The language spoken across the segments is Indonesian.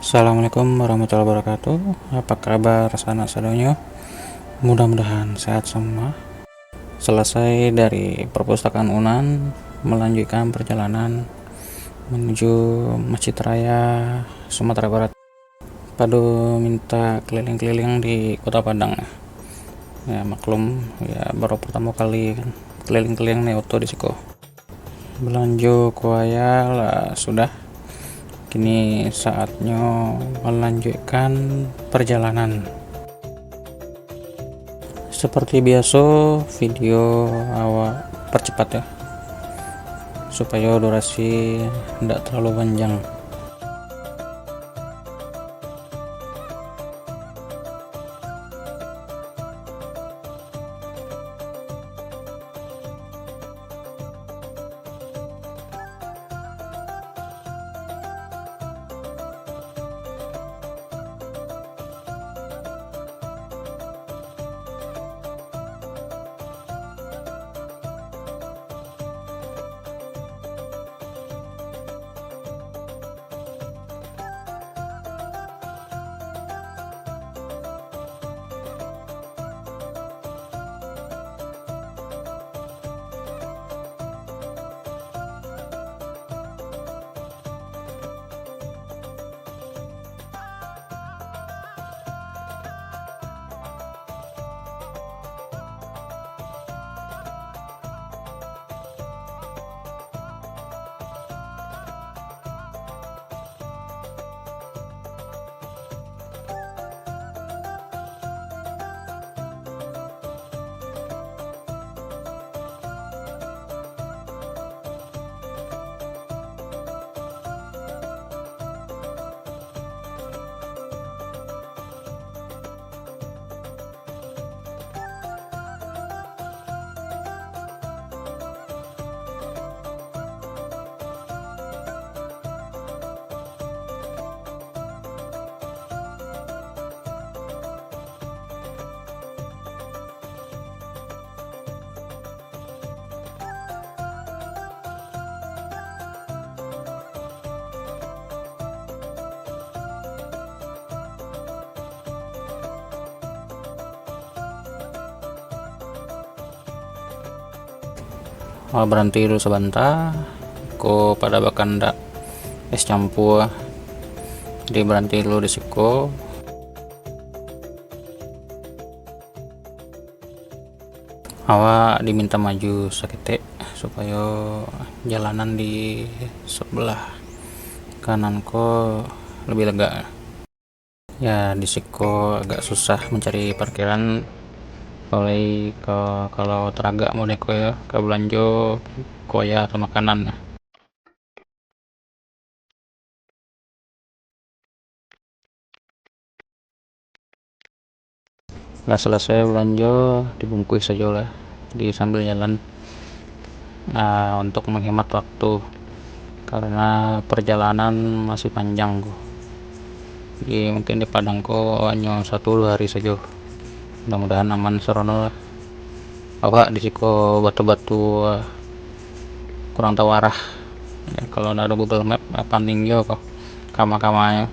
Assalamualaikum warahmatullahi wabarakatuh. Apa kabar sanak sadonyo? Mudah-mudahan sehat semua. Selesai dari perpustakaan Unan, melanjutkan perjalanan menuju Masjid Raya Sumatera Barat. Padu minta keliling-keliling di Kota Padang. Ya maklum, ya baru pertama kali kan keliling-keliling nih auto di siko. Belanja kuaya lah sudah. Kini saatnya melanjutkan perjalanan. Seperti biasa, video awak percepat ya, supaya durasi tidak terlalu panjang. Berhenti dulu sebentar. Ko pada bakanda es campur. Jadi berhenti dulu di siko. Awak diminta maju sakit supaya jalanan di sebelah kanan ko lebih lega. Ya di siko agak susah mencari parkiran, apalagi kalau teragak mau neko ya ke belanja koya atau makanan. Nggak selesai belanja dibungkus saja lah di sambil jalan, untuk menghemat waktu karena perjalanan masih panjang kok. Jadi mungkin di Padang kok hanya 1-2 hari saja. Mudah-mudahan aman serono lah. Awak di siko batu-batu kurang tahu arah. Ya, kalau ada Google Map paning yo kok kama-kamanya.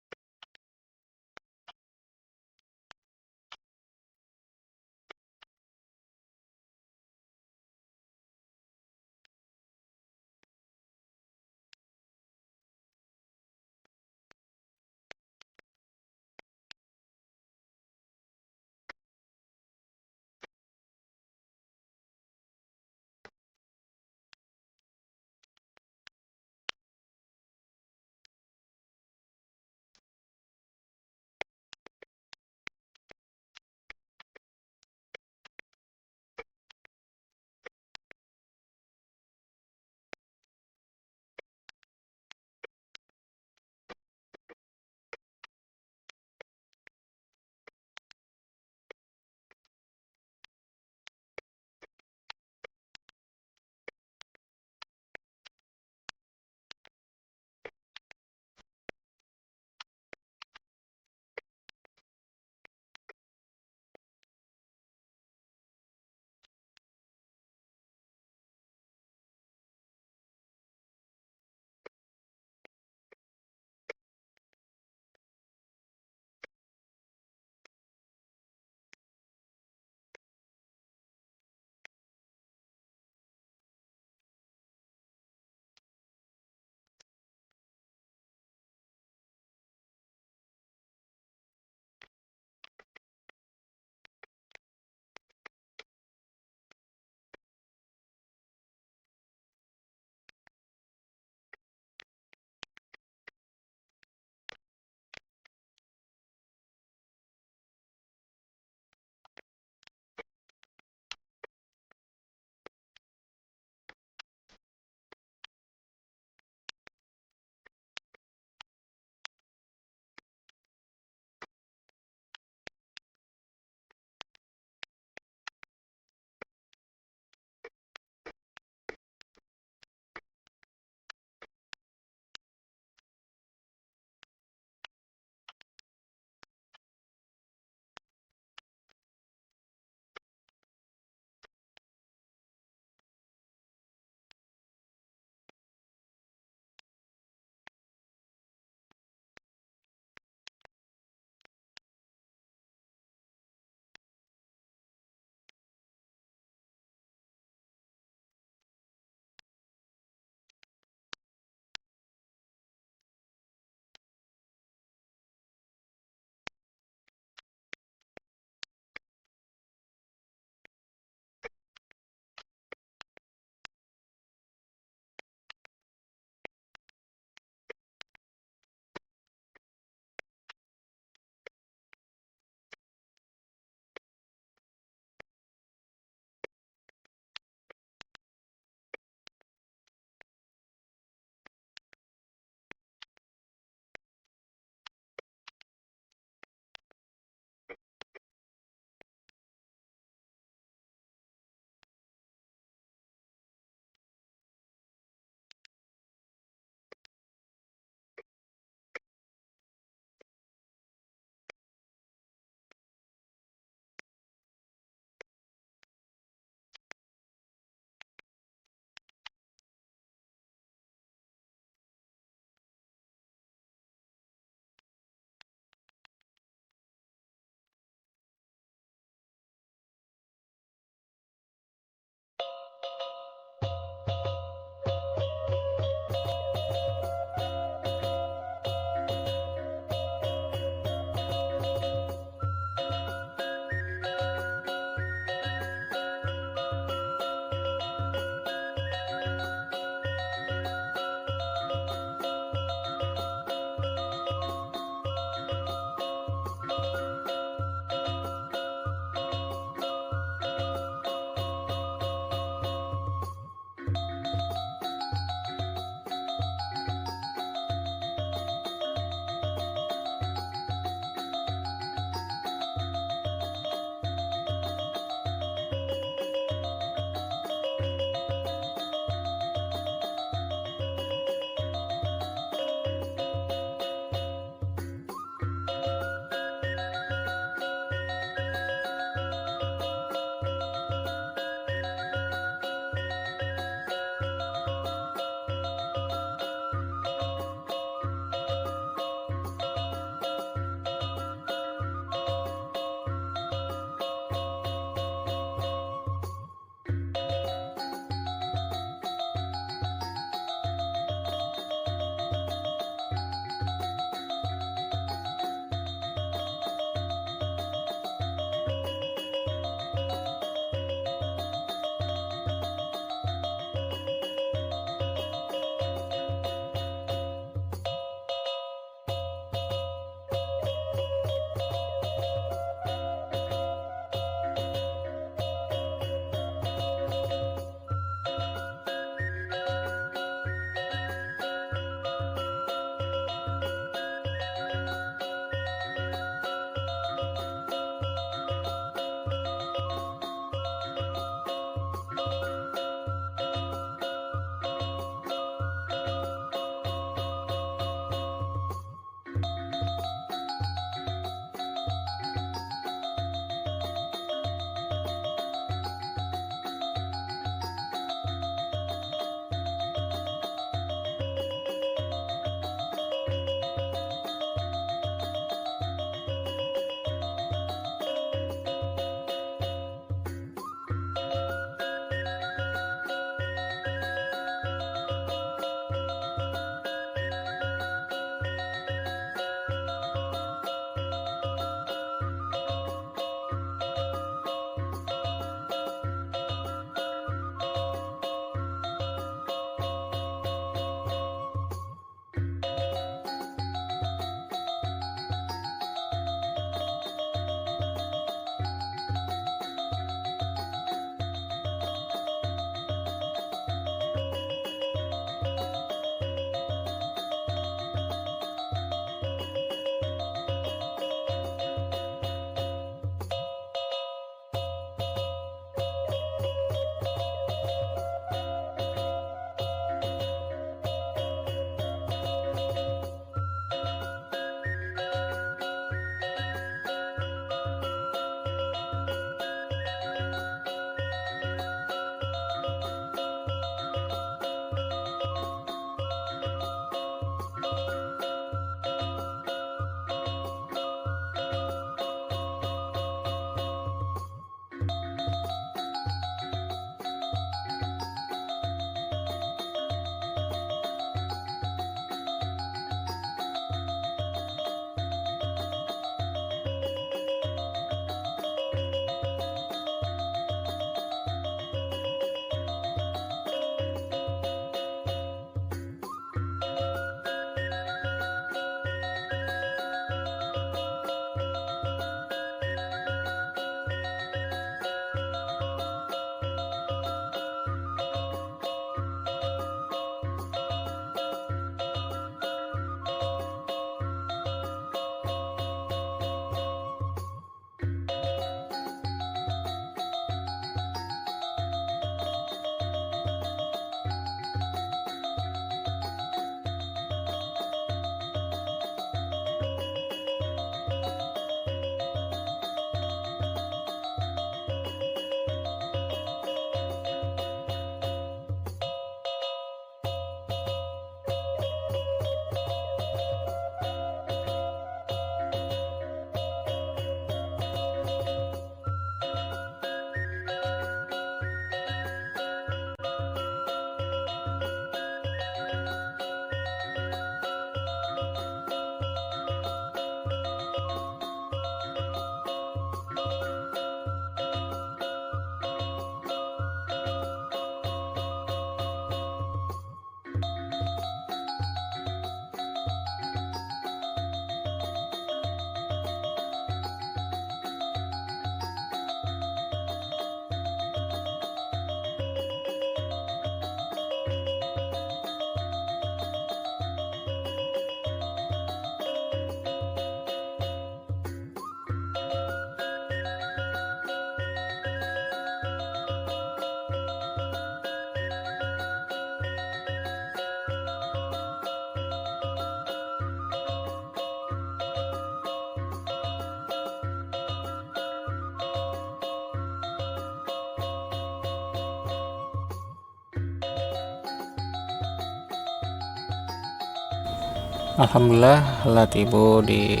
Alhamdulillah lah tiba di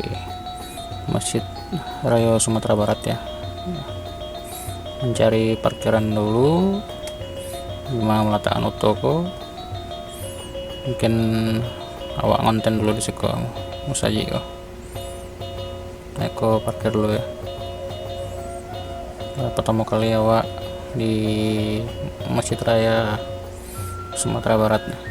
Masjid Raya Sumatera Barat ya. Mencari parkiran dulu, gimana meletakkan toko. Mungkin awak ngonten dulu di siko musaji kok. Eko parkir dulu ya. Pertama kali awak di Masjid Raya Sumatera Barat.